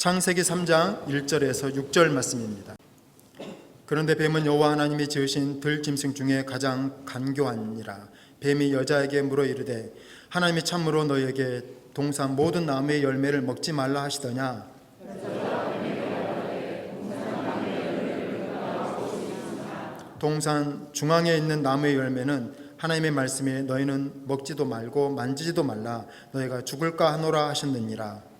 창세기 3장 1절에서 6절 말씀입니다. 그런데 뱀은 여호와 하나님이 지으신 들짐승 중에 가장 간교하니라. 뱀이 여자에게 물어 이르되 하나님이 참으로 너희에게 동산 모든 나무의 열매를 먹지 말라 하시더냐? 동산 중앙에 있는 나무의 열매는 하나님의 말씀에 너희는 먹지도 말고 만지지도 말라 너희가 죽을까 하노라 하셨느니라.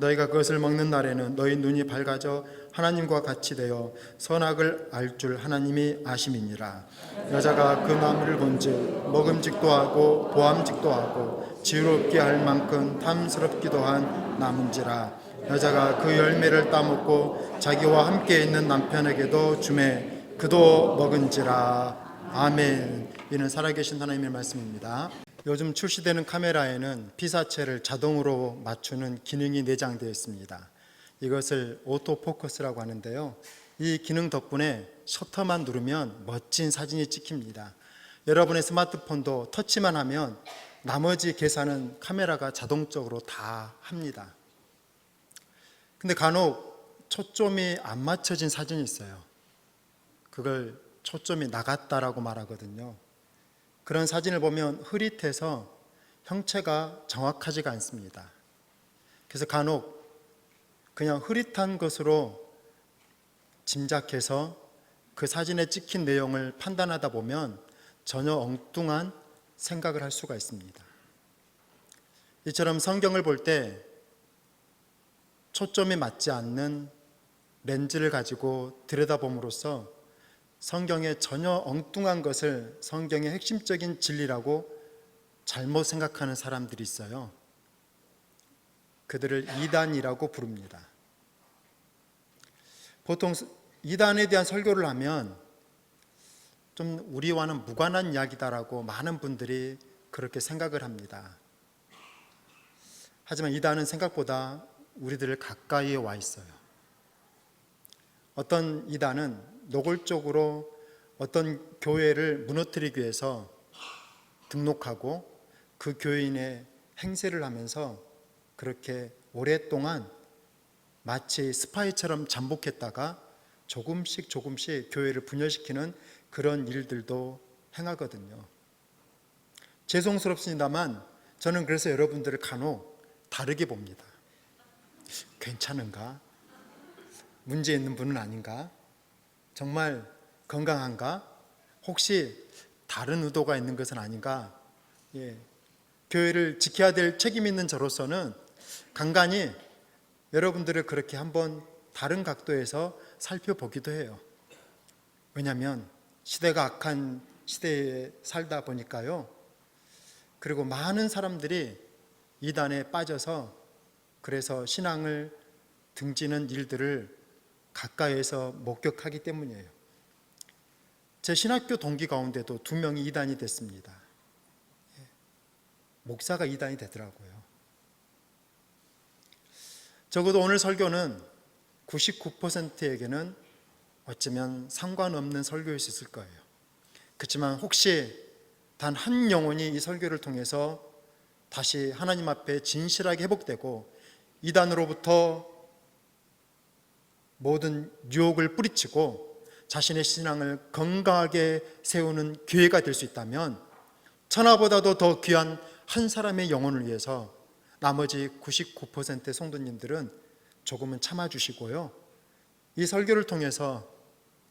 너희가 그것을 먹는 날에는 너희 눈이 밝아져 하나님과 같이 되어 선악을 알 줄 하나님이 아심이니라. 여자가 그 나무를 본즉 먹음직도 하고 보암직도 하고 지혜롭게 할 만큼 탐스럽기도 한 나무인지라. 여자가 그 열매를 따먹고 자기와 함께 있는 남편에게도 주매 그도 먹은지라. 아멘. 이는 살아계신 하나님의 말씀입니다. 요즘 출시되는 카메라에는 피사체를 자동으로 맞추는 기능이 내장되어 있습니다. 이것을 오토포커스라고 하는데요. 이 기능 덕분에 셔터만 누르면 멋진 사진이 찍힙니다. 여러분의 스마트폰도 터치만 하면 나머지 계산은 카메라가 자동적으로 다 합니다. 근데 간혹 초점이 안 맞춰진 사진이 있어요. 그걸 초점이 나갔다라고 말하거든요. 그런 사진을 보면 흐릿해서 형체가 정확하지가 않습니다. 그래서 간혹 그냥 흐릿한 것으로 짐작해서 그 사진에 찍힌 내용을 판단하다 보면 전혀 엉뚱한 생각을 할 수가 있습니다. 이처럼 성경을 볼 때 초점이 맞지 않는 렌즈를 가지고 들여다봄으로써 성경의 전혀 엉뚱한 것을 성경의 핵심적인 진리라고 잘못 생각하는 사람들이 있어요. 그들을 이단이라고 부릅니다. 보통 이단에 대한 설교를 하면 좀 우리와는 무관한 이야기다라고 많은 분들이 그렇게 생각을 합니다. 하지만 이단은 생각보다 우리들을 가까이에 와 있어요. 어떤 이단은 노골적으로 어떤 교회를 무너뜨리기 위해서 등록하고 그 교인의 행세를 하면서 그렇게 오랫동안 마치 스파이처럼 잠복했다가 조금씩 교회를 분열시키는 그런 일들도 행하거든요. 죄송스럽습니다만 저는 그래서 여러분들을 간혹 다르게 봅니다. 괜찮은가? 문제 있는 분은 아닌가? 정말 건강한가? 혹시 다른 의도가 있는 것은 아닌가? 교회를 지켜야 될 책임 있는 저로서는 간간히 여러분들을 그렇게 한번 다른 각도에서 살펴보기도 해요. 왜냐하면 시대가 악한 시대에 살다 보니까요. 그리고 많은 사람들이 이단에 빠져서 그래서 신앙을 등지는 일들을 가까이에서 목격하기 때문이에요. 제 신학교 동기 가운데도 2명이 이단이 됐습니다. 목사가 이단이 되더라고요. 적어도 오늘 설교는 99%에게는 어쩌면 상관없는 설교일 수 있을 거예요. 그렇지만 혹시 단 한 영혼이 이 설교를 통해서 다시 하나님 앞에 진실하게 회복되고 이단으로부터 모든 유혹을 뿌리치고 자신의 신앙을 건강하게 세우는 기회가 될 수 있다면 천하보다도 더 귀한 한 사람의 영혼을 위해서 나머지 99%의 성도님들은 조금은 참아주시고요. 이 설교를 통해서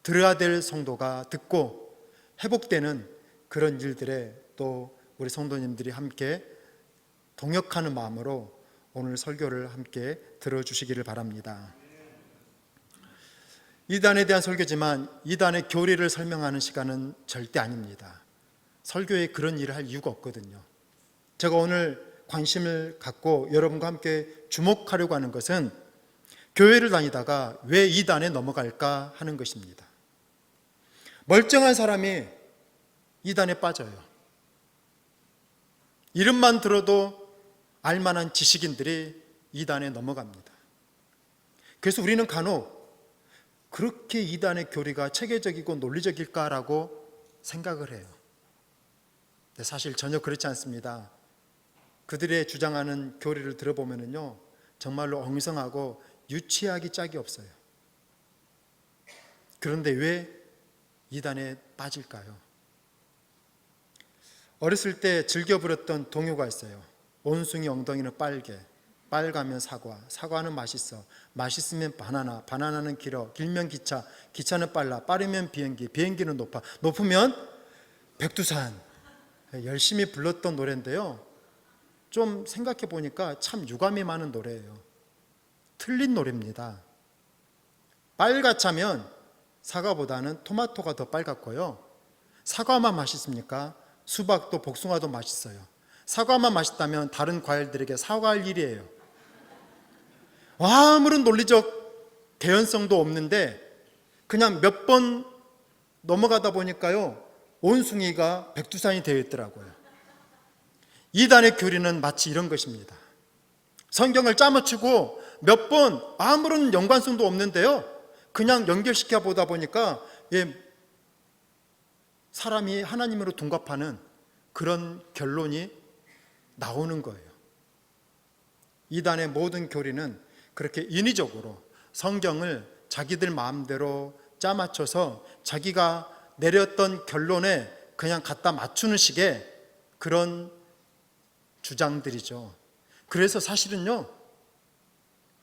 들어야 될 성도가 듣고 회복되는 그런 일들에 또 우리 성도님들이 함께 동역하는 마음으로 오늘 설교를 함께 들어주시기를 바랍니다. 이단에 대한 설교지만 이단의 교리를 설명하는 시간은 절대 아닙니다. 설교에 그런 일을 할 이유가 없거든요. 제가 오늘 관심을 갖고 여러분과 함께 주목하려고 하는 것은 교회를 다니다가 왜 이단에 넘어갈까 하는 것입니다. 멀쩡한 사람이 이단에 빠져요. 이름만 들어도 알만한 지식인들이 이단에 넘어갑니다. 그래서 우리는 간혹 그렇게 이단의 교리가 체계적이고 논리적일까라고 생각을 해요. 근데 사실 전혀 그렇지 않습니다. 그들의 주장하는 교리를 들어보면요, 정말로 엉성하고 유치하기 짝이 없어요. 그런데 왜 이단에 빠질까요? 어렸을 때 즐겨 부렸던 동요가 있어요. 온숭이 엉덩이는 빨개, 빨가면 사과, 사과는 맛있어, 맛있으면 바나나, 바나나는 길어, 길면 기차, 기차는 빨라, 빠르면 비행기, 비행기는 높아, 높으면 백두산. 열심히 불렀던 노래인데요, 좀 생각해 보니까 참 유감이 많은 노래예요. 틀린 노래입니다. 빨갛자면 사과보다는 토마토가 더 빨갛고요, 사과만 맛있습니까? 수박도 복숭아도 맛있어요. 사과만 맛있다면 다른 과일들에게 사과할 일이에요. 아무런 논리적 개연성도 없는데 그냥 몇 번 넘어가다 보니까요, 온숭이가 백두산이 되어 있더라고요. 이단의 교리는 마치 이런 것입니다. 성경을 짜맞추고 몇 번 아무런 연관성도 없는데요, 그냥 연결시켜 보다 보니까 사람이 하나님으로 둔갑하는 그런 결론이 나오는 거예요. 이단의 모든 교리는 그렇게 인위적으로 성경을 자기들 마음대로 짜맞춰서 자기가 내렸던 결론에 그냥 갖다 맞추는 식의 그런 주장들이죠. 그래서 사실은요,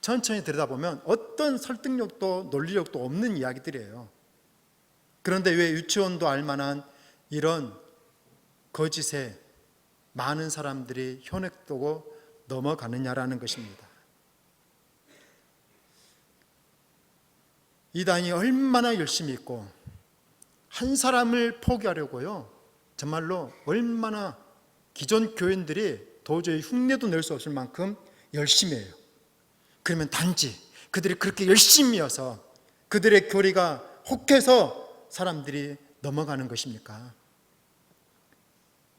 천천히 들여다보면 어떤 설득력도 논리력도 없는 이야기들이에요. 그런데 왜 유치원도 알만한 이런 거짓에 많은 사람들이 현혹되고 넘어가느냐라는 것입니다. 이단이 얼마나 열심히 있고 한 사람을 포기하려고요, 정말로 얼마나 기존 교인들이 도저히 흉내도 낼 수 없을 만큼 열심히 해요. 그러면 단지 그들이 그렇게 열심히여서 그들의 교리가 혹해서 사람들이 넘어가는 것입니까?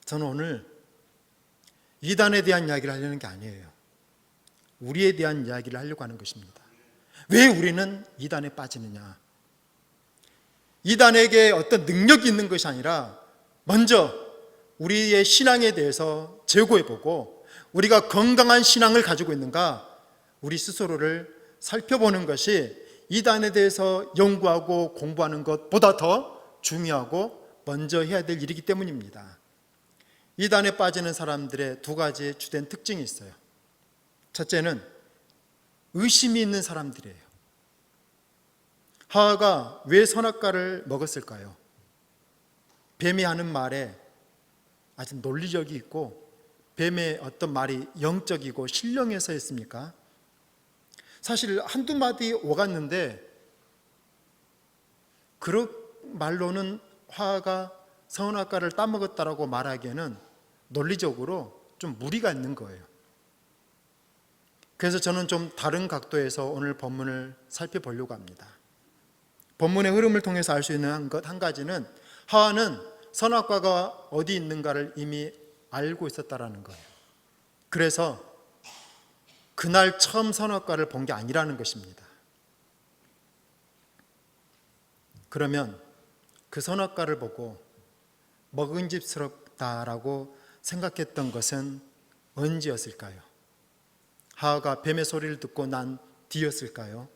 저는 오늘 이단에 대한 이야기를 하려는 게 아니에요. 우리에 대한 이야기를 하려고 하는 것입니다. 왜 우리는 이단에 빠지느냐? 이단에게 어떤 능력이 있는 것이 아니라 먼저 우리의 신앙에 대해서 재고해보고 우리가 건강한 신앙을 가지고 있는가, 우리 스스로를 살펴보는 것이 이단에 대해서 연구하고 공부하는 것보다 더 중요하고 먼저 해야 될 일이기 때문입니다. 이단에 빠지는 사람들의 두 가지 주된 특징이 있어요. 첫째는 의심이 있는 사람들이에요. 하와가 왜 선악과를 먹었을까요? 뱀이 하는 말에 아주 논리적이 있고 뱀의 어떤 말이 영적이고 신령해서 했습니까? 사실 한두 마디 오갔는데 그 말로는 하와가 선악과를 따먹었다라고 말하기에는 논리적으로 좀 무리가 있는 거예요. 그래서 저는 좀 다른 각도에서 오늘 본문을 살펴보려고 합니다. 본문의 흐름을 통해서 알 수 있는 것 한 가지는, 하와는 선악과가 어디 있는가를 이미 알고 있었다라는 거예요. 그래서 그날 처음 선악과를 본 게 아니라는 것입니다. 그러면 그 선악과를 보고 먹음직스럽다라고 생각했던 것은 언제였을까요? 하와가 뱀의 소리를 듣고 난 뒤였을까요?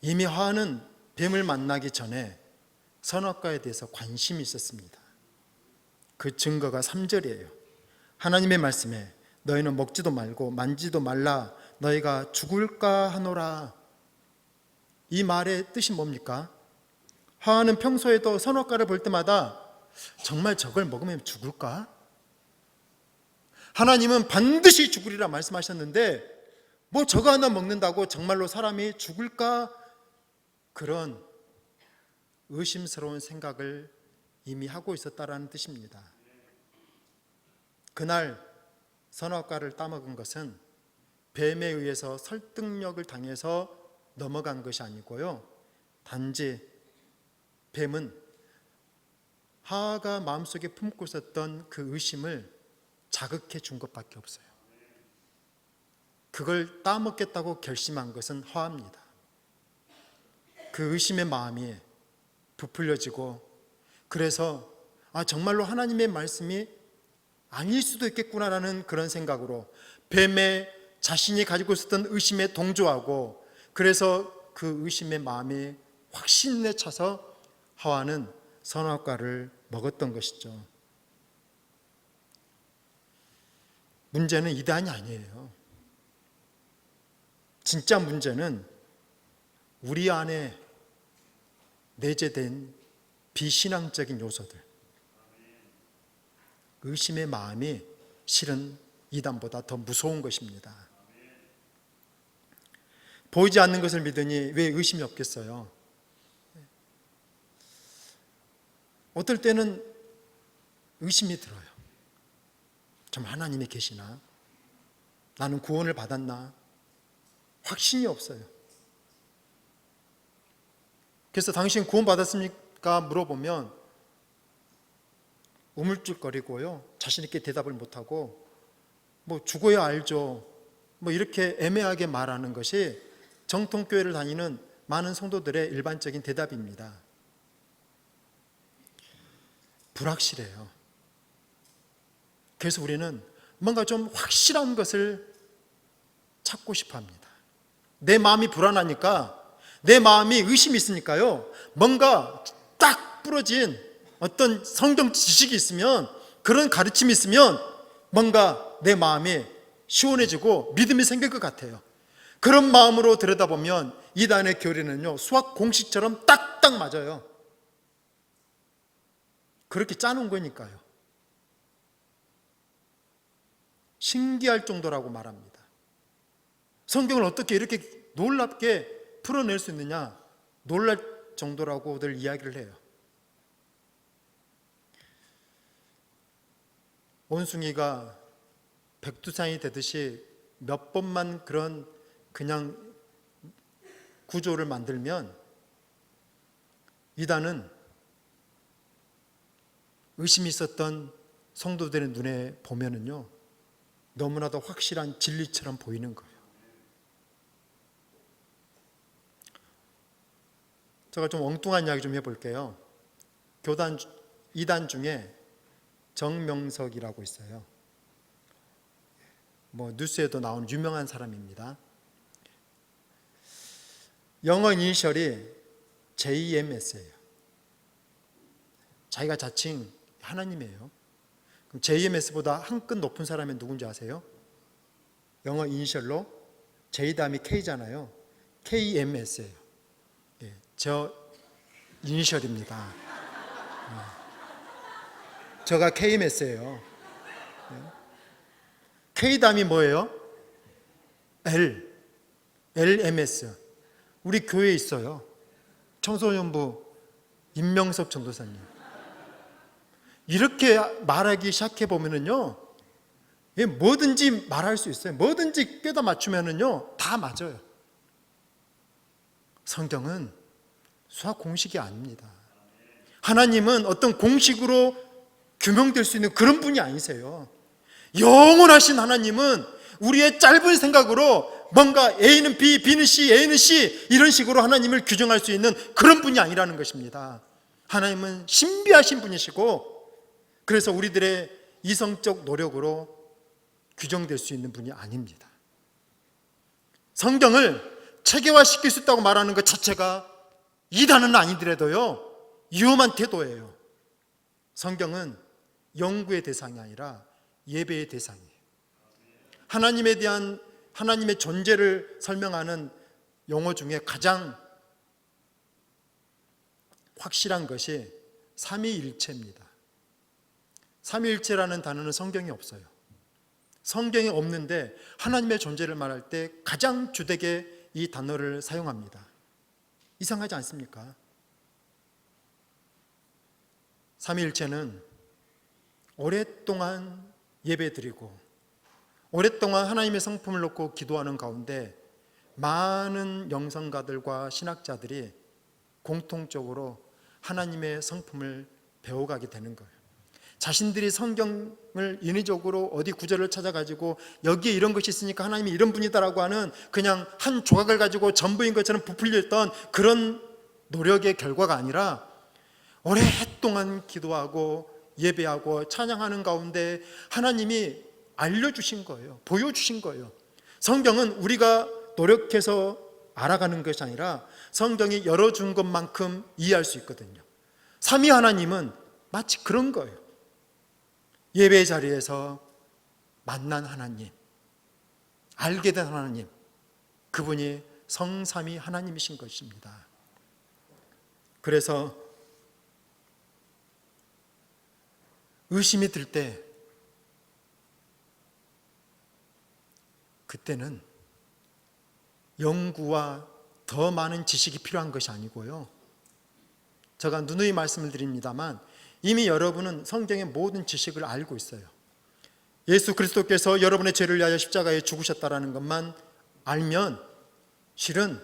이미 하와는 뱀을 만나기 전에 선악과에 대해서 관심이 있었습니다. 그 증거가 3절이에요. 하나님의 말씀에 너희는 먹지도 말고 만지도 말라, 너희가 죽을까 하노라. 이 말의 뜻이 뭡니까? 하와는 평소에도 선악과를 볼 때마다 정말 저걸 먹으면 죽을까? 하나님은 반드시 죽으리라 말씀하셨는데 뭐 저거 하나 먹는다고 정말로 사람이 죽을까? 그런 의심스러운 생각을 이미 하고 있었다라는 뜻입니다. 그날 선악과를 따먹은 것은 뱀에 의해서 설득력을 당해서 넘어간 것이 아니고요, 단지 뱀은 하와가 마음속에 품고 있었던 그 의심을 자극해 준 것밖에 없어요. 그걸 따먹겠다고 결심한 것은 하와입니다. 그 의심의 마음이 부풀려지고, 그래서 정말로 하나님의 말씀이 아닐 수도 있겠구나라는 그런 생각으로 뱀의 자신이 가지고 있었던 의심에 동조하고, 그래서 그 의심의 마음이 확신에 차서 하와는 선악과를 먹었던 것이죠. 문제는 이단이 아니에요. 진짜 문제는 우리 안에 내재된 비신앙적인 요소들, 의심의 마음이 실은 이단보다 더 무서운 것입니다. 보이지 않는 것을 믿으니 왜 의심이 없겠어요? 어떨 때는 의심이 들어요. 정말 하나님이 계시나? 나는 구원을 받았나? 확신이 없어요. 그래서 당신 구원 받았습니까? 물어보면 우물쭈거리고요, 자신 있게 대답을 못하고 죽어야 알죠, 이렇게 애매하게 말하는 것이 정통교회를 다니는 많은 성도들의 일반적인 대답입니다. 불확실해요. 그래서 우리는 뭔가 좀 확실한 것을 찾고 싶어 합니다. 내 마음이 불안하니까, 내 마음이 의심이 있으니까요, 뭔가 딱 부러진 어떤 성경 지식이 있으면, 그런 가르침이 있으면 뭔가 내 마음이 시원해지고 믿음이 생길 것 같아요. 그런 마음으로 들여다보면 이단의 교리는요, 수학 공식처럼 딱딱 맞아요. 그렇게 짜놓은 거니까요. 신기할 정도라고 말합니다. 성경을 어떻게 이렇게 놀랍게 풀어낼 수 있느냐, 놀랄 정도라고들 이야기를 해요. 원숭이가 백두산이 되듯이 몇 번만 그냥 구조를 만들면, 이단은 의심이 있었던 성도들의 눈에 보면은요, 너무나도 확실한 진리처럼 보이는 거예요. 제가 좀 엉뚱한 이야기 좀 해볼게요. 이단 중에 정명석이라고 있어요. 뉴스에도 나온 유명한 사람입니다. 영어 이니셜이 JMS예요. 자기가 자칭 하나님이에요. 그럼 JMS보다 한 끗 높은 사람이 누군지 아세요? 영어 이니셜로 J 다음이 K잖아요. KMS예요. 저 이니셜입니다. 저가 KMS예요. K 다음이 뭐예요? LMS. 우리 교회에 있어요. 청소년부 임명섭 전도사님. 이렇게 말하기 시작해 보면은요, 뭐든지 말할 수 있어요. 뭐든지 꿰다 맞추면은요, 다 맞아요. 성경은 수학 공식이 아닙니다. 하나님은 어떤 공식으로 규명될 수 있는 그런 분이 아니세요. 영원하신 하나님은 우리의 짧은 생각으로 뭔가 A는 B, B는 C, A는 C 이런 식으로 하나님을 규정할 수 있는 그런 분이 아니라는 것입니다. 하나님은 신비하신 분이시고, 그래서 우리들의 이성적 노력으로 규정될 수 있는 분이 아닙니다. 성경을 체계화시킬 수 있다고 말하는 것 자체가 이단은 아니더라도요, 위험한 태도예요. 성경은 연구의 대상이 아니라 예배의 대상이에요. 하나님에 대한 하나님의 존재를 설명하는 용어 중에 가장 확실한 것이 삼위일체입니다. 삼위일체라는 단어는 성경에 없어요. 성경에 없는데 하나님의 존재를 말할 때 가장 주되게 이 단어를 사용합니다. 이상하지 않습니까? 삼위일체는 오랫동안 예배드리고 오랫동안 하나님의 성품을 놓고 기도하는 가운데 많은 영성가들과 신학자들이 공통적으로 하나님의 성품을 배워가게 되는 거예요. 자신들이 성경을 인위적으로 어디 구절을 찾아가지고 여기에 이런 것이 있으니까 하나님이 이런 분이다라고 하는 그냥 한 조각을 가지고 전부인 것처럼 부풀렸던 그런 노력의 결과가 아니라 오랫동안 기도하고 예배하고 찬양하는 가운데 하나님이 알려주신 거예요. 보여주신 거예요. 성경은 우리가 노력해서 알아가는 것이 아니라 성경이 열어준 것만큼 이해할 수 있거든요. 삼위 하나님은 마치 그런 거예요. 예배 자리에서 만난 하나님, 알게 된 하나님, 그분이 성삼위 하나님이신 것입니다. 그래서 의심이 들 때, 그때는 연구와 더 많은 지식이 필요한 것이 아니고요, 제가 누누이 말씀을 드립니다만 이미 여러분은 성경의 모든 지식을 알고 있어요. 예수 그리스도께서 여러분의 죄를 위하여 십자가에 죽으셨다는 것만 알면 실은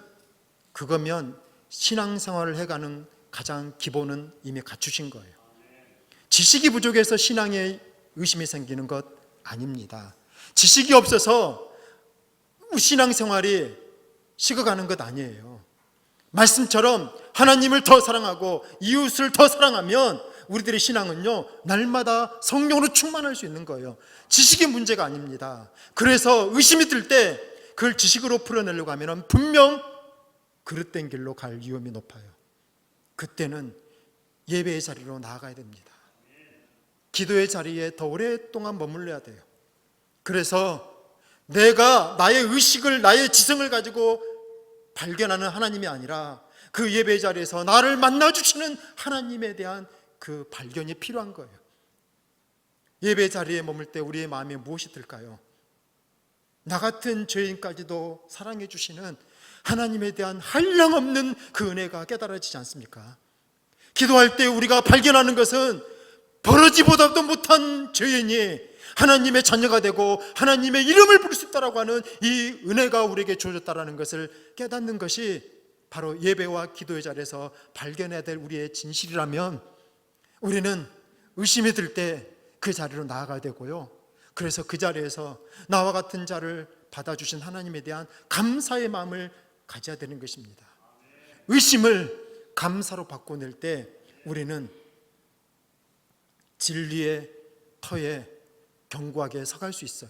그거면 신앙생활을 해가는 가장 기본은 이미 갖추신 거예요. 지식이 부족해서 신앙에 의심이 생기는 것 아닙니다. 지식이 없어서 신앙생활이 식어가는 것 아니에요. 말씀처럼 하나님을 더 사랑하고 이웃을 더 사랑하면 우리들의 신앙은요, 날마다 성령으로 충만할 수 있는 거예요. 지식이 문제가 아닙니다. 그래서 의심이 들 때 그걸 지식으로 풀어내려고 하면 분명 그릇된 길로 갈 위험이 높아요. 그때는 예배의 자리로 나아가야 됩니다. 기도의 자리에 더 오랫동안 머물러야 돼요. 그래서 내가 나의 의식을, 나의 지성을 가지고 발견하는 하나님이 아니라 그 예배 자리에서 나를 만나주시는 하나님에 대한 그 발견이 필요한 거예요. 예배 자리에 머물 때 우리의 마음에 무엇이 들까요? 나 같은 죄인까지도 사랑해 주시는 하나님에 대한 한량없는 그 은혜가 깨달아지지 않습니까? 기도할 때 우리가 발견하는 것은 버러지보다도 못한 죄인이 하나님의 자녀가 되고 하나님의 이름을 부를 수 있다라고 하는 이 은혜가 우리에게 주어졌다라는 것을 깨닫는 것이 바로 예배와 기도의 자리에서 발견해야 될 우리의 진실이라면 우리는 의심이 들 때 그 자리로 나아가야 되고요, 그래서 그 자리에서 나와 같은 자를 받아주신 하나님에 대한 감사의 마음을 가져야 되는 것입니다. 의심을 감사로 바꿔낼 때 우리는 진리의 터에 견고하게 서갈 수 있어요.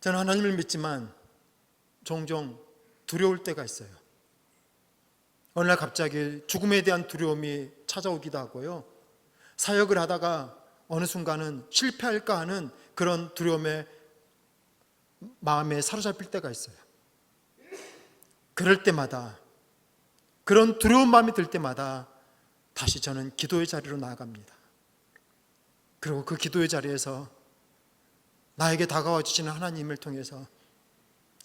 저는 하나님을 믿지만 종종 두려울 때가 있어요. 어느 날 갑자기 죽음에 대한 두려움이 찾아오기도 하고요, 사역을 하다가 어느 순간은 실패할까 하는 그런 두려움에 마음에 사로잡힐 때가 있어요. 그럴 때마다, 그런 두려운 마음이 들 때마다 다시 저는 기도의 자리로 나아갑니다. 그리고 그 기도의 자리에서 나에게 다가와 주시는 하나님을 통해서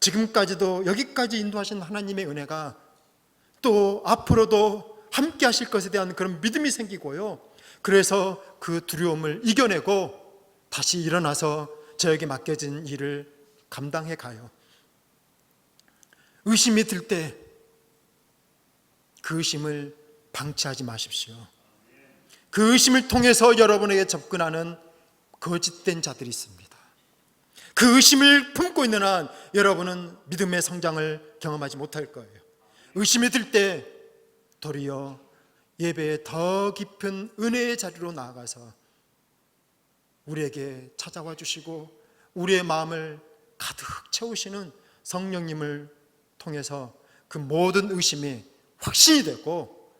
지금까지도 여기까지 인도하신 하나님의 은혜가 또 앞으로도 함께 하실 것에 대한 그런 믿음이 생기고요, 그래서 그 두려움을 이겨내고 다시 일어나서 저에게 맡겨진 일을 감당해 가요. 의심이 들 때 그 의심을 방치하지 마십시오. 그 의심을 통해서 여러분에게 접근하는 거짓된 자들이 있습니다. 그 의심을 품고 있는 한 여러분은 믿음의 성장을 경험하지 못할 거예요. 의심이 들 때 도리어 예배의 더 깊은 은혜의 자리로 나아가서 우리에게 찾아와 주시고 우리의 마음을 가득 채우시는 성령님을 통해서 그 모든 의심이 확신이 되고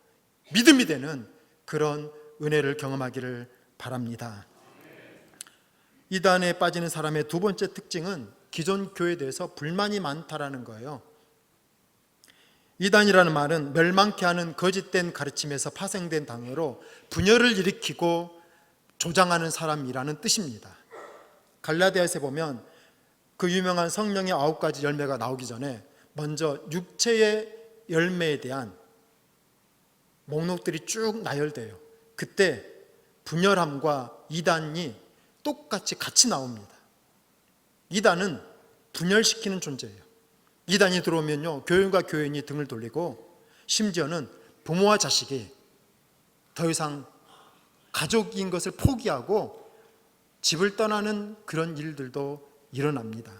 믿음이 되는 그런 은혜를 경험하기를 바랍니다. 이단에 빠지는 사람의 두 번째 특징은 기존 교회에 대해서 불만이 많다라는 거예요. 이단이라는 말은 멸망케 하는 거짓된 가르침에서 파생된 단어로 분열을 일으키고 조장하는 사람이라는 뜻입니다. 갈라디아서에 보면 그 유명한 성령의 9가지 열매가 나오기 전에 먼저 육체의 열매에 대한 목록들이 쭉 나열돼요. 그때 분열함과 이단이 똑같이 같이 나옵니다. 이단은 분열시키는 존재예요. 이단이 들어오면요, 교인과 교인이 등을 돌리고 심지어는 부모와 자식이 더 이상 가족인 것을 포기하고 집을 떠나는 그런 일들도 일어납니다.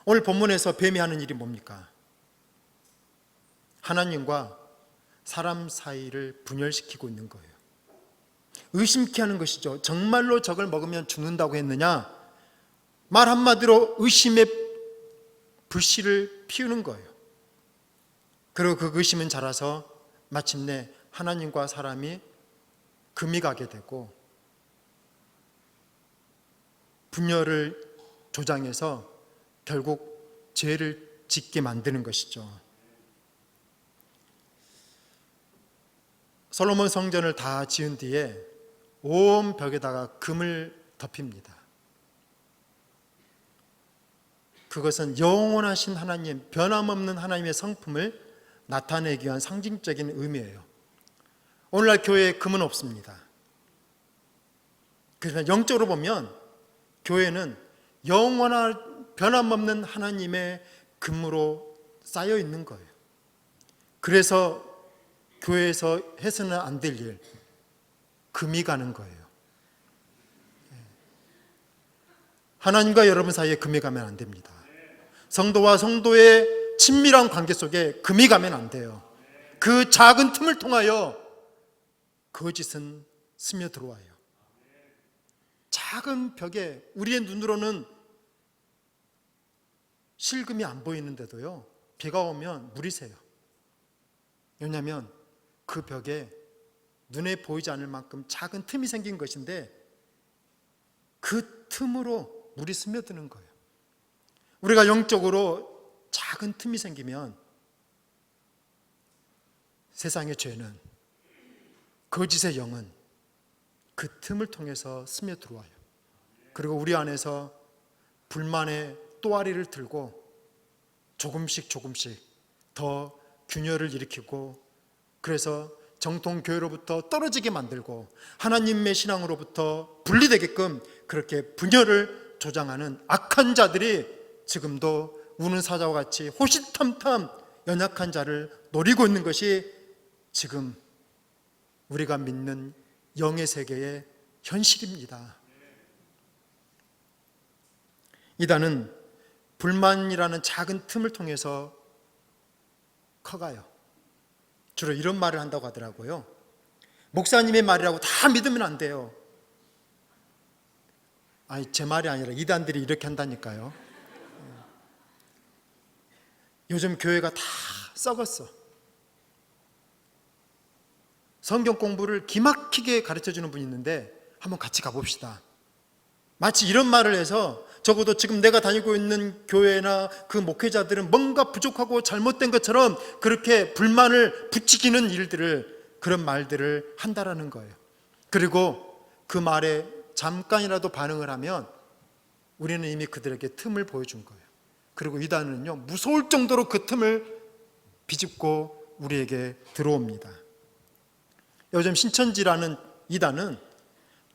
오늘 본문에서 뱀이 하는 일이 뭡니까? 하나님과 사람 사이를 분열시키고 있는 거예요. 의심케 하는 것이죠. 정말로 저걸 먹으면 죽는다고 했느냐? 말 한마디로 의심의 불씨를 피우는 거예요. 그리고 그 의심은 자라서 마침내 하나님과 사람이 금이 가게 되고 분열을 조장해서 결국 죄를 짓게 만드는 것이죠. 솔로몬 성전을 다 지은 뒤에 온 벽에다가 금을 덮입니다. 그것은 영원하신 하나님, 변함없는 하나님의 성품을 나타내기 위한 상징적인 의미예요. 오늘날 교회에 금은 없습니다. 그래서 영적으로 보면 교회는 영원한 변함없는 하나님의 금으로 쌓여 있는 거예요. 그래서 교회에서 해서는 안 될 일, 금이 가는 거예요. 하나님과 여러분 사이에 금이 가면 안 됩니다. 성도와 성도의 친밀한 관계 속에 금이 가면 안 돼요. 그 작은 틈을 통하여 거짓은 스며들어와요. 작은 벽에 우리의 눈으로는 실금이 안 보이는데도요, 비가 오면 물이 새요. 왜냐하면 그 벽에 눈에 보이지 않을 만큼 작은 틈이 생긴 것인데 그 틈으로 물이 스며드는 거예요. 우리가 영적으로 작은 틈이 생기면 세상의 죄는, 거짓의 영은 그 틈을 통해서 스며들어와요. 그리고 우리 안에서 불만의 또아리를 들고 조금씩 더 균열을 일으키고, 그래서 정통교회로부터 떨어지게 만들고 하나님의 신앙으로부터 분리되게끔 그렇게 분열을 조장하는 악한 자들이 지금도 우는 사자와 같이 호시탐탐 연약한 자를 노리고 있는 것이 지금 우리가 믿는 영의 세계의 현실입니다. 이단은 불만이라는 작은 틈을 통해서 커가요. 주로 이런 말을 한다고 하더라고요. 목사님의 말이라고 다 믿으면 안 돼요. 아니, 제 말이 아니라 이단들이 이렇게 한다니까요. 요즘 교회가 다 썩었어. 성경 공부를 기막히게 가르쳐주는 분이 있는데 한번 같이 가봅시다. 마치 이런 말을 해서 적어도 지금 내가 다니고 있는 교회나 그 목회자들은 뭔가 부족하고 잘못된 것처럼 그렇게 불만을 부추기는 일들을, 그런 말들을 한다라는 거예요. 그리고 그 말에 잠깐이라도 반응을 하면 우리는 이미 그들에게 틈을 보여준 거예요. 그리고 이단은요, 무서울 정도로 그 틈을 비집고 우리에게 들어옵니다. 요즘 신천지라는 이단은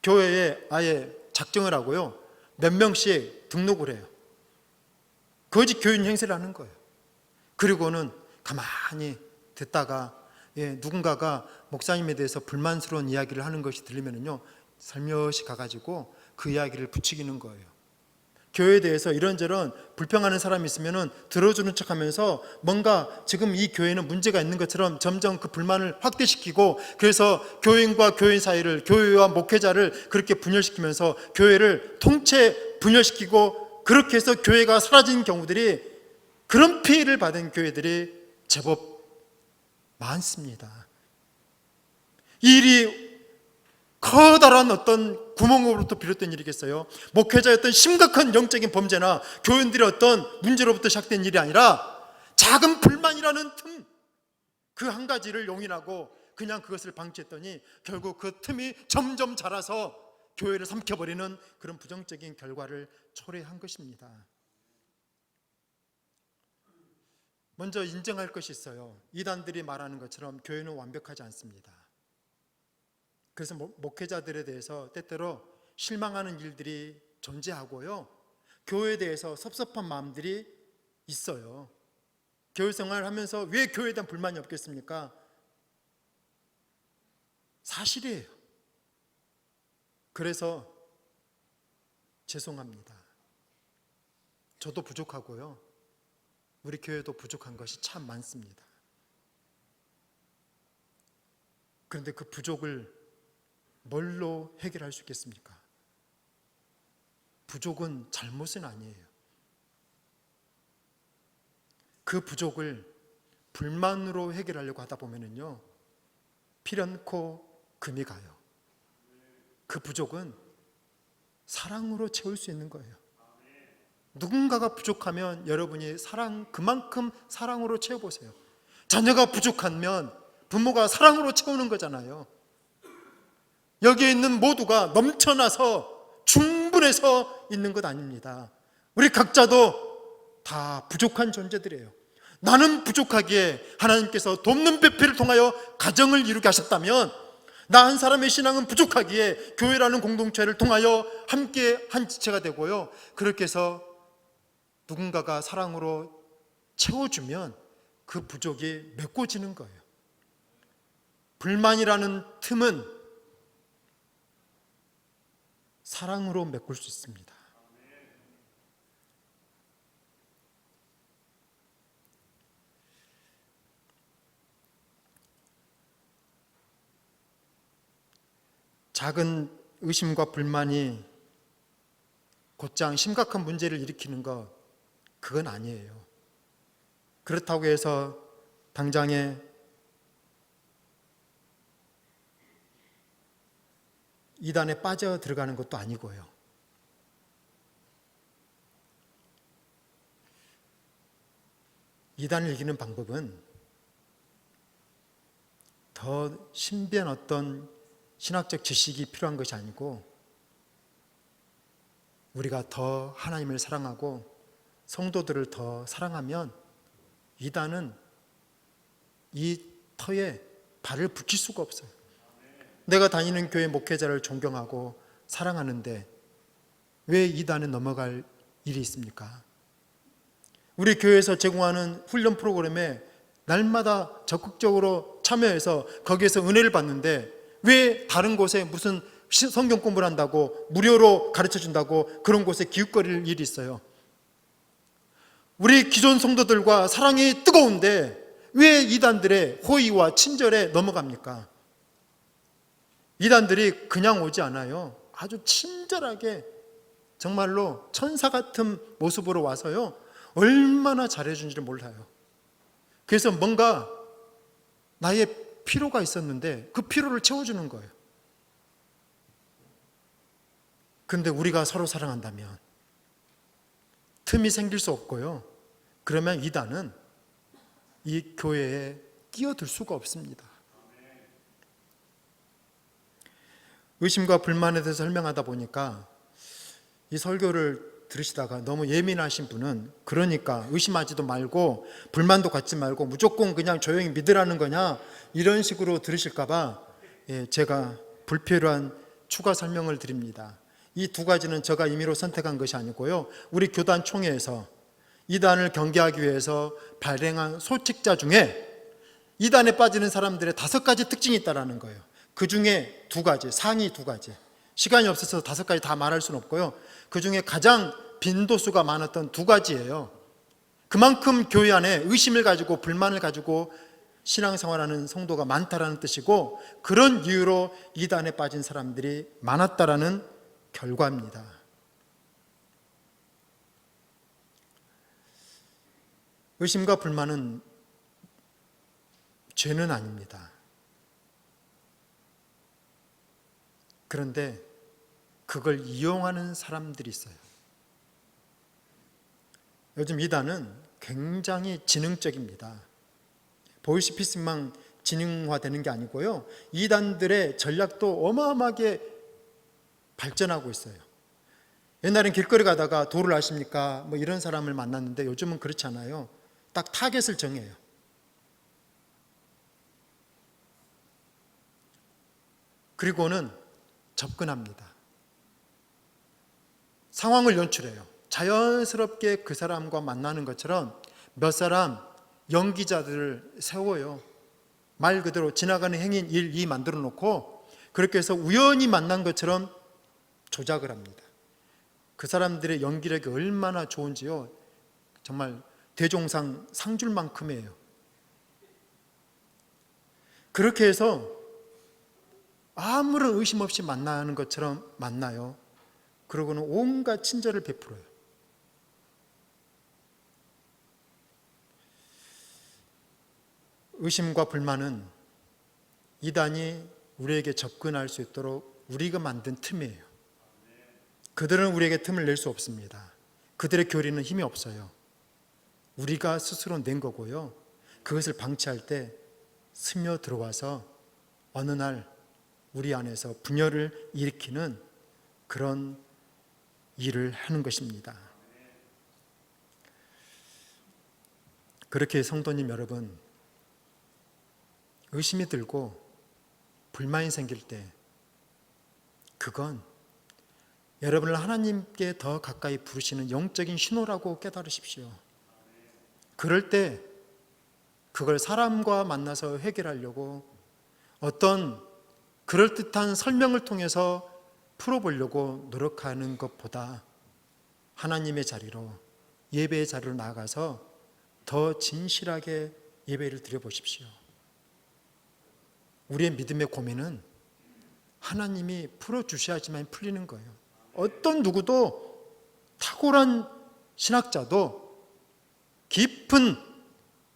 교회에 아예 작정을 하고요, 몇 명씩 등록을 해요. 거짓 교인 행세를 하는 거예요. 그리고는 가만히 듣다가 누군가가 목사님에 대해서 불만스러운 이야기를 하는 것이 들리면요, 살며시 가가지고 그 이야기를 부추기는 거예요. 교회에 대해서 이런저런 불평하는 사람이 있으면 들어주는 척하면서 뭔가 지금 이 교회는 문제가 있는 것처럼 점점 그 불만을 확대시키고, 그래서 교인과 교인 사이를, 교회와 목회자를 그렇게 분열시키면서 교회를 통째 분열시키고, 그렇게 해서 교회가 사라진 경우들이, 그런 피해를 받은 교회들이 제법 많습니다. 이 일이 커다란 어떤 구멍으로부터 비롯된 일이겠어요? 목회자의 어떤 심각한 영적인 범죄나 교인들의 어떤 문제로부터 시작된 일이 아니라 작은 불만이라는 틈, 그 한 가지를 용인하고 그냥 그것을 방치했더니 결국 그 틈이 점점 자라서 교회를 삼켜버리는 그런 부정적인 결과를 초래한 것입니다. 먼저 인정할 것이 있어요. 이단들이 말하는 것처럼 교회는 완벽하지 않습니다. 그래서 목회자들에 대해서 때때로 실망하는 일들이 존재하고요, 교회에 대해서 섭섭한 마음들이 있어요. 교회 생활을 하면서 왜 교회에 대한 불만이 없겠습니까? 사실이에요. 그래서 죄송합니다. 저도 부족하고요, 우리 교회도 부족한 것이 참 많습니다. 그런데 그 부족을 뭘로 해결할 수 있겠습니까? 부족은 잘못은 아니에요. 그 부족을 불만으로 해결하려고 하다 보면은요, 필연코 금이 가요. 그 부족은 사랑으로 채울 수 있는 거예요. 누군가가 부족하면 여러분이 그만큼 사랑으로 채워보세요. 자녀가 부족하면 부모가 사랑으로 채우는 거잖아요. 여기에 있는 모두가 넘쳐나서 충분해서 있는 것 아닙니다. 우리 각자도 다 부족한 존재들이에요. 나는 부족하기에 하나님께서 돕는 배필을 통하여 가정을 이루게 하셨다면, 나 한 사람의 신앙은 부족하기에 교회라는 공동체를 통하여 함께 한 지체가 되고요, 그렇게 해서 누군가가 사랑으로 채워주면 그 부족이 메꿔지는 거예요. 불만이라는 틈은 사랑으로 메꿀 수 있습니다. 작은 의심과 불만이 곧장 심각한 문제를 일으키는 것, 그건 아니에요. 그렇다고 해서 당장에 이단에 빠져 들어가는 것도 아니고요. 이단을 이기는 방법은 더 신비한 어떤 신학적 지식이 필요한 것이 아니고, 우리가 더 하나님을 사랑하고 성도들을 더 사랑하면 이단은 이 터에 발을 붙일 수가 없어요. 내가 다니는 교회 목회자를 존경하고 사랑하는데 왜 이단에 넘어갈 일이 있습니까? 우리 교회에서 제공하는 훈련 프로그램에 날마다 적극적으로 참여해서 거기에서 은혜를 받는데, 왜 다른 곳에 무슨 성경 공부를 한다고 무료로 가르쳐준다고 그런 곳에 기웃거릴 일이 있어요? 우리 기존 성도들과 사랑이 뜨거운데 왜 이단들의 호의와 친절에 넘어갑니까? 이단들이 그냥 오지 않아요. 아주 친절하게, 정말로 천사 같은 모습으로 와서요, 얼마나 잘해준지를 몰라요. 그래서 뭔가 나의 필요가 있었는데 그 필요를 채워주는 거예요. 그런데 우리가 서로 사랑한다면 틈이 생길 수 없고요, 그러면 이단은 이 교회에 끼어들 수가 없습니다. 의심과 불만에 대해서 설명하다 보니까 이 설교를 들으시다가 너무 예민하신 분은, 그러니까 의심하지도 말고 불만도 갖지 말고 무조건 그냥 조용히 믿으라는 거냐, 이런 식으로 들으실까 봐 제가 불필요한 추가 설명을 드립니다. 이 두 가지는 제가 임의로 선택한 것이 아니고요, 우리 교단 총회에서 이단을 경계하기 위해서 발행한 소책자 중에 이단에 빠지는 사람들의 5가지 특징이 있다는 거예요. 그 중에 2가지, 상위 2가지, 시간이 없어서 5가지 다 말할 수는 없고요, 그 중에 가장 빈도수가 많았던 2가지예요. 그만큼 교회 안에 의심을 가지고 불만을 가지고 신앙생활하는 성도가 많다라는 뜻이고, 그런 이유로 이단에 빠진 사람들이 많았다라는 결과입니다. 의심과 불만은 죄는 아닙니다. 그런데 그걸 이용하는 사람들이 있어요. 요즘 이단은 굉장히 지능적입니다. 보이스피싱만 지능화되는 게 아니고요, 이단들의 전략도 어마어마하게 발전하고 있어요. 옛날엔 길거리 가다가 도를 아십니까? 뭐 이런 사람을 만났는데 요즘은 그렇지 않아요. 딱 타겟을 정해요. 그리고는 접근합니다. 상황을 연출해요. 자연스럽게 그 사람과 만나는 것처럼 몇 사람 연기자들을 세워요. 말 그대로 지나가는 행인 1, 2 만들어 놓고 그렇게 해서 우연히 만난 것처럼 조작을 합니다. 그 사람들의 연기력이 얼마나 좋은지요, 정말 대종상 상줄 만큼이에요. 그렇게 해서 아무런 의심 없이 만나는 것처럼 만나요. 그러고는 온갖 친절을 베풀어요. 의심과 불만은 이단이 우리에게 접근할 수 있도록 우리가 만든 틈이에요. 그들은 우리에게 틈을 낼 수 없습니다. 그들의 교리는 힘이 없어요. 우리가 스스로 낸 거고요. 그것을 방치할 때 스며 들어와서 어느 날 우리 안에서 분열을 일으키는 그런 일을 하는 것입니다. 그렇게 성도님 여러분, 의심이 들고 불만이 생길 때 그건 여러분을 하나님께 더 가까이 부르시는 영적인 신호라고 깨달으십시오. 그럴 때 그걸 사람과 만나서 해결하려고 어떤 그럴듯한 설명을 통해서 풀어보려고 노력하는 것보다 하나님의 자리로, 예배의 자리로 나아가서 더 진실하게 예배를 드려보십시오. 우리의 믿음의 고민은 하나님이 풀어주셔야지만 풀리는 거예요. 어떤 누구도 탁월한 신학자도 깊은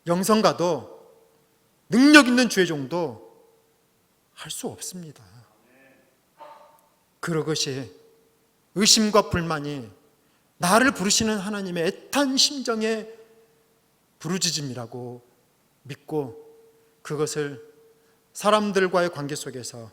영성가도 능력 있는 주의종도 할 수 없습니다. 그것이 의심과 불만이 나를 부르시는 하나님의 애탄 심정의 부르짖음이라고 믿고 그것을 사람들과의 관계 속에서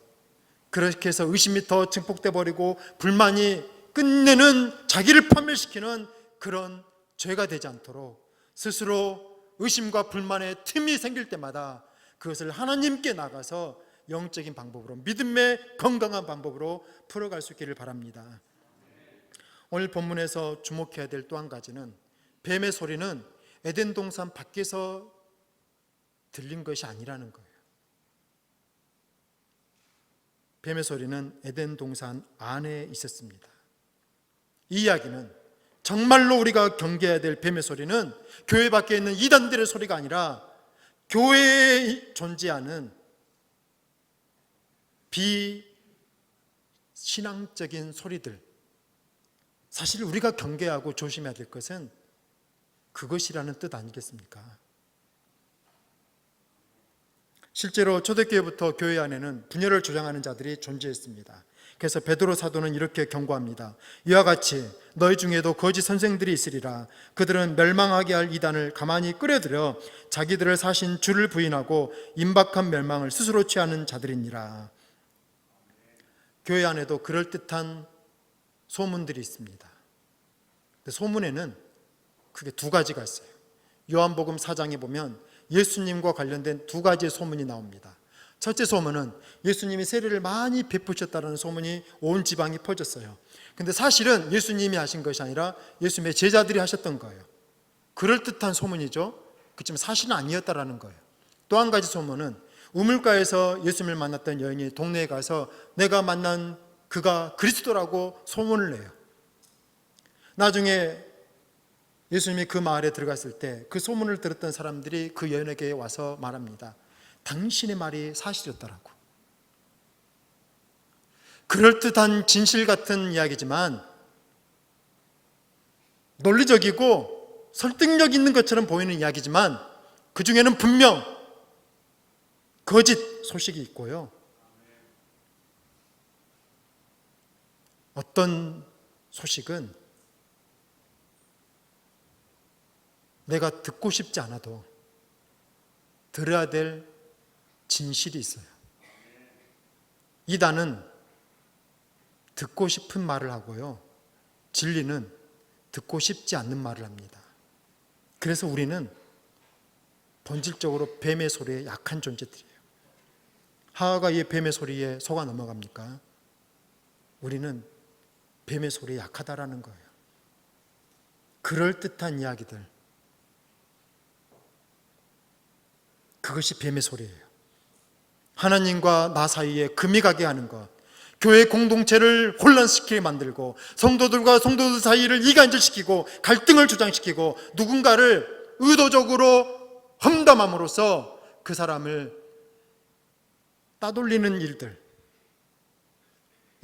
그렇게 해서 의심이 더 증폭돼 버리고 불만이 끝내는 자기를 파멸시키는 그런 죄가 되지 않도록 스스로 의심과 불만의 틈이 생길 때마다 그것을 하나님께 나가서 영적인 방법으로, 믿음의 건강한 방법으로 풀어갈 수 있기를 바랍니다. 오늘 본문에서 주목해야 될 또 한 가지는 뱀의 소리는 에덴 동산 밖에서 들린 것이 아니라는 거예요. 뱀의 소리는 에덴 동산 안에 있었습니다. 이 이야기는 정말로 우리가 경계해야 될 뱀의 소리는 교회 밖에 있는 이단들의 소리가 아니라 교회에 존재하는 비신앙적인 소리들, 사실 우리가 경계하고 조심해야 될 것은 그것이라는 뜻 아니겠습니까? 실제로 초대교회부터 교회 안에는 분열을 주장하는 자들이 존재했습니다. 그래서 베드로 사도는 이렇게 경고합니다. 이와 같이 너희 중에도 거짓 선생들이 있으리라. 그들은 멸망하게 할 이단을 가만히 끌어들여 자기들을 사신 주를 부인하고 임박한 멸망을 스스로 취하는 자들이니라. 교회 안에도 그럴듯한 소문들이 있습니다. 소문에는 크게 두 가지가 있어요. 요한복음 4장에 보면 예수님과 관련된 두 가지의 소문이 나옵니다. 첫째 소문은 예수님이 세례를 많이 베푸셨다는 소문이 온 지방에 퍼졌어요. 근데 사실은 예수님이 하신 것이 아니라 예수님의 제자들이 하셨던 거예요. 그럴듯한 소문이죠. 그렇지만 사실은 아니었다라는 거예요. 또 한 가지 소문은 우물가에서 예수님을 만났던 여인이 동네에 가서 내가 만난 그가 그리스도라고 소문을 내요. 나중에 예수님이 그 마을에 들어갔을 때 그 소문을 들었던 사람들이 그 여인에게 와서 말합니다. 당신의 말이 사실이었다라고. 그럴듯한 진실 같은 이야기지만 논리적이고 설득력 있는 것처럼 보이는 이야기지만 그 중에는 분명 거짓 소식이 있고요. 어떤 소식은 내가 듣고 싶지 않아도 들어야 될 진실이 있어요. 이단은 듣고 싶은 말을 하고요. 진리는 듣고 싶지 않는 말을 합니다. 그래서 우리는 본질적으로 뱀의 소리에 약한 존재들이에요. 하와가 이 뱀의 소리에 속아 넘어갑니까? 우리는 뱀의 소리에 약하다라는 거예요. 그럴듯한 이야기들, 그것이 뱀의 소리예요. 하나님과 나 사이에 금이 가게 하는 것, 교회 공동체를 혼란시키게 만들고 성도들과 성도들 사이를 이간질시키고 갈등을 조장시키고 누군가를 의도적으로 험담함으로써 그 사람을 따돌리는 일들,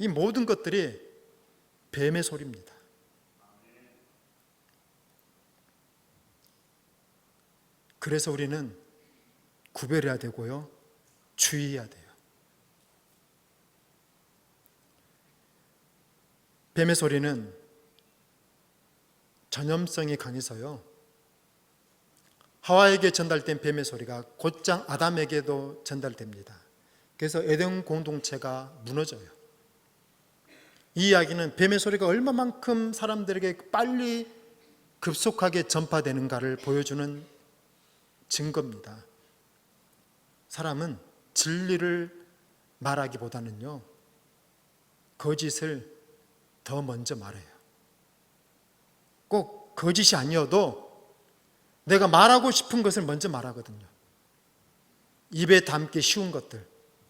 이 모든 것들이 뱀의 소리입니다. 그래서 우리는 구별해야 되고요, 주의해야 돼요. 뱀의 소리는 전염성이 강해서요, 하와에게 전달된 뱀의 소리가 곧장 아담에게도 전달됩니다. 그래서 에덴 공동체가 무너져요. 이 이야기는 뱀의 소리가 얼마만큼 사람들에게 빨리 급속하게 전파되는가를 보여주는 증거입니다. 사람은 진리를 말하기보다는요, 거짓을 더 먼저 말해요. 꼭 거짓이 아니어도 내가 말하고 싶은 것을 먼저 말하거든요. 입에 담기 쉬운 것들,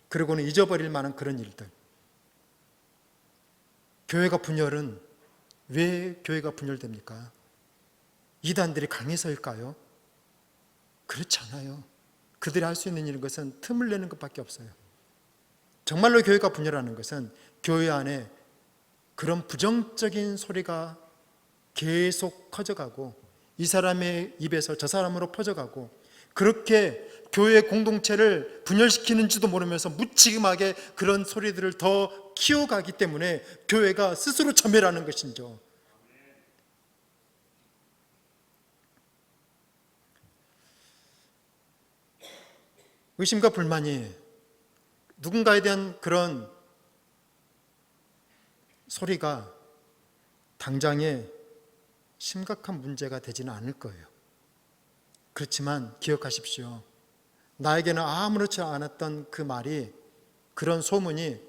그리고는 잊어버릴 만한 그런 일들. 교회가 분열은 왜 교회가 분열됩니까? 이단들이 강해서일까요? 그렇지 않아요. 그들이 할 수 있는 일인 것은 틈을 내는 것밖에 없어요. 정말로 교회가 분열하는 것은 교회 안에 그런 부정적인 소리가 계속 커져가고, 이 사람의 입에서 저 사람으로 퍼져가고, 그렇게 교회 공동체를 분열시키는지도 모르면서 무책임하게 그런 소리들을 더 키워가기 때문에 교회가 스스로 자멸하는 것이죠. 의심과 불만이 누군가에 대한 그런 소리가 당장에 심각한 문제가 되지는 않을 거예요. 그렇지만 기억하십시오. 나에게는 아무렇지 않았던 그 말이, 그런 소문이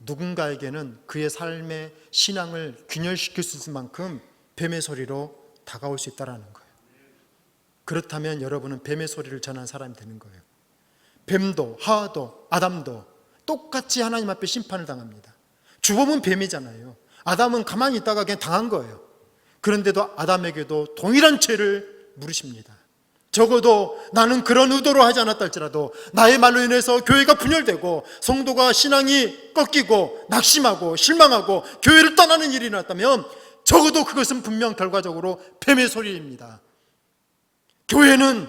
누군가에게는 그의 삶의 신앙을 균열시킬 수 있을 만큼 뱀의 소리로 다가올 수 있다는 거예요. 그렇다면 여러분은 뱀의 소리를 전한 사람이 되는 거예요. 뱀도 하와도 아담도 똑같이 하나님 앞에 심판을 당합니다. 주범은 뱀이잖아요. 아담은 가만히 있다가 그냥 당한 거예요. 그런데도 아담에게도 동일한 죄를 물으십니다. 적어도 나는 그런 의도로 하지 않았다 할지라도 나의 말로 인해서 교회가 분열되고 성도가 신앙이 꺾이고 낙심하고 실망하고 교회를 떠나는 일이 났다면 적어도 그것은 분명 결과적으로 뱀의 소리입니다. 교회는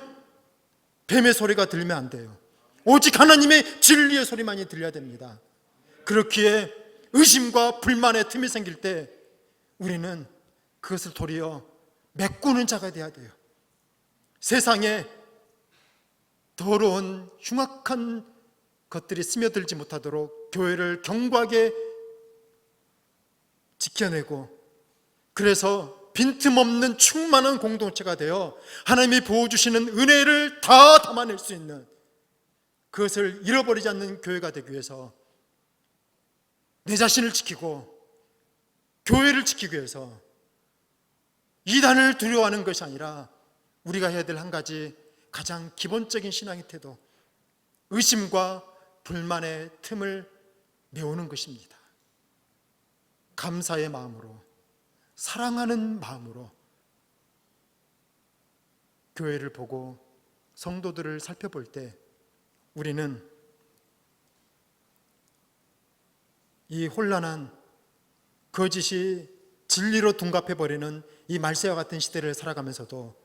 뱀의 소리가 들리면 안 돼요. 오직 하나님의 진리의 소리만이 들려야 됩니다. 그렇기에 의심과 불만의 틈이 생길 때 우리는 그것을 도리어 메꾸는 자가 되어야 돼요. 세상에 더러운 흉악한 것들이 스며들지 못하도록 교회를 견고하게 지켜내고, 그래서 빈틈없는 충만한 공동체가 되어 하나님이 부어주시는 은혜를 다 담아낼 수 있는, 그것을 잃어버리지 않는 교회가 되기 위해서 내 자신을 지키고 교회를 지키기 위해서 이단을 두려워하는 것이 아니라 우리가 해야 될 한 가지 가장 기본적인 신앙의 태도, 의심과 불만의 틈을 메우는 것입니다. 감사의 마음으로, 사랑하는 마음으로 교회를 보고 성도들을 살펴볼 때 우리는 이 혼란한 거짓이 진리로 둔갑해버리는 이 말세와 같은 시대를 살아가면서도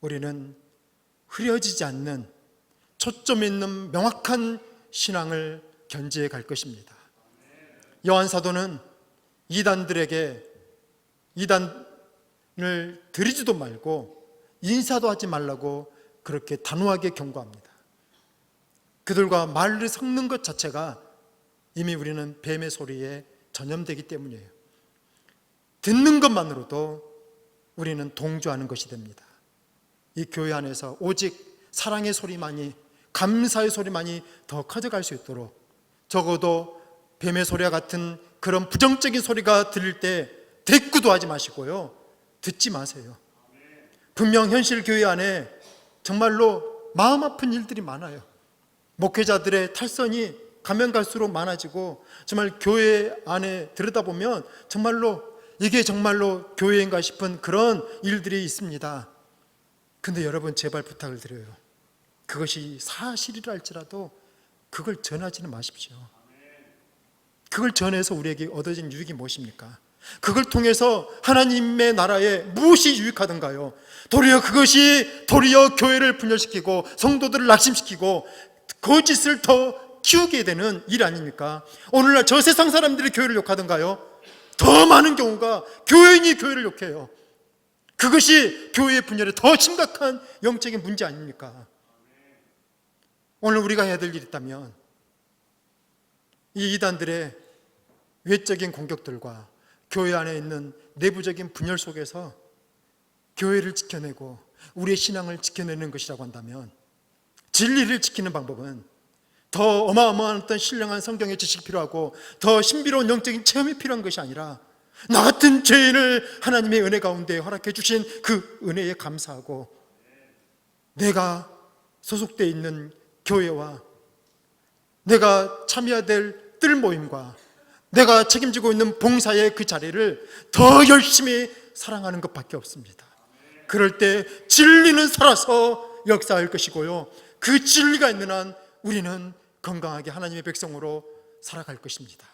우리는 흐려지지 않는 초점 있는 명확한 신앙을 견지해 갈 것입니다. 요한 사도는 이단들에게 이단을 드리지도 말고 인사도 하지 말라고 그렇게 단호하게 경고합니다. 그들과 말을 섞는 것 자체가 이미 우리는 뱀의 소리에 전염되기 때문이에요. 듣는 것만으로도 우리는 동조하는 것이 됩니다. 이 교회 안에서 오직 사랑의 소리만이, 감사의 소리만이 더 커져갈 수 있도록, 적어도 뱀의 소리와 같은 그런 부정적인 소리가 들릴 때 대꾸도 하지 마시고요, 듣지 마세요. 분명 현실 교회 안에 정말로 마음 아픈 일들이 많아요. 목회자들의 탈선이 가면 갈수록 많아지고, 정말 교회 안에 들여다보면 정말로 이게 정말로 교회인가 싶은 그런 일들이 있습니다. 근데 여러분, 제발 부탁을 드려요. 그것이 사실이라 할지라도 그걸 전하지는 마십시오. 그걸 전해서 우리에게 얻어진 유익이 무엇입니까? 그걸 통해서 하나님의 나라에 무엇이 유익하던가요? 도리어 그것이 교회를 분열시키고 성도들을 낙심시키고 거짓을 더 키우게 되는 일 아닙니까? 오늘날 저 세상 사람들이 교회를 욕하던가요? 더 많은 경우가 교인이 교회를 욕해요. 그것이 교회의 분열의 더 심각한 영적인 문제 아닙니까? 오늘 우리가 해야 될 일이 있다면 이 이단들의 외적인 공격들과 교회 안에 있는 내부적인 분열 속에서 교회를 지켜내고 우리의 신앙을 지켜내는 것이라고 한다면 진리를 지키는 방법은 더 어마어마한 어떤 신령한 성경의 지식이 필요하고 더 신비로운 영적인 체험이 필요한 것이 아니라 나 같은 죄인을 하나님의 은혜 가운데 허락해 주신 그 은혜에 감사하고 내가 소속되어 있는 교회와 내가 참여해야 될 뜰 모임과 내가 책임지고 있는 봉사의 그 자리를 더 열심히 사랑하는 것밖에 없습니다. 그럴 때 진리는 살아서 역사할 것이고요, 그 진리가 있는 한 우리는 건강하게 하나님의 백성으로 살아갈 것입니다.